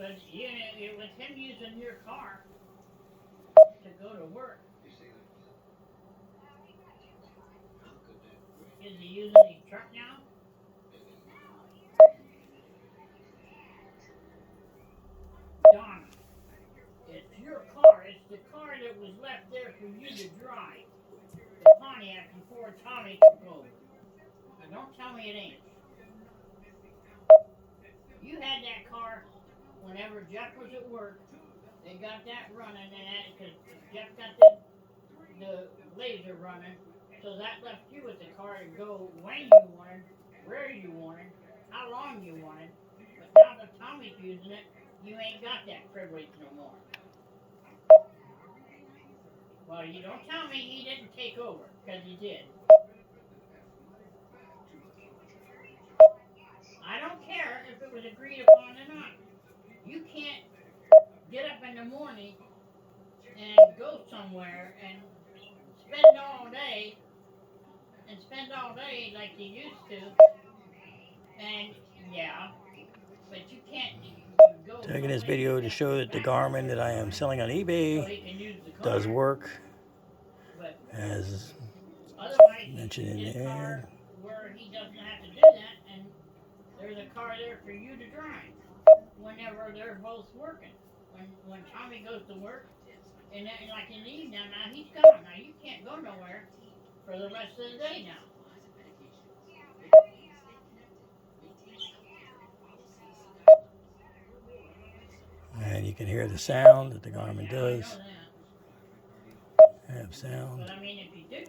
But it was him using your car to go to work. Is he using his truck now? Donna, it's your car. It's the car that was left there for you to drive. The Pontiac before Tommy took over. Now don't tell me it ain't. You had that car whenever Jeff was at work. They got that running, and because Jeff got the laser running, so that left you with the car to go when you wanted, where you wanted, how long you wanted. But now that Tommy's using it, you ain't got that privilege no more. Well, you don't tell me he didn't take over, because he did. I don't care if it was agreed upon or not. You can't get up in the morning and go somewhere and spend all day like you used to, and yeah, but you can't go. Taking this video to show that the Garmin that I am selling on eBay does work, as mentioned in there. Where he doesn't have to do that, and there's a car there for you to drive whenever they're both working. When Tommy goes to work, and then, like in the evening, now he's gone. Now you can't go nowhere for the rest of the day now. And you can hear the sound that the Garmin does. I know that. Have sound. But I mean, if you do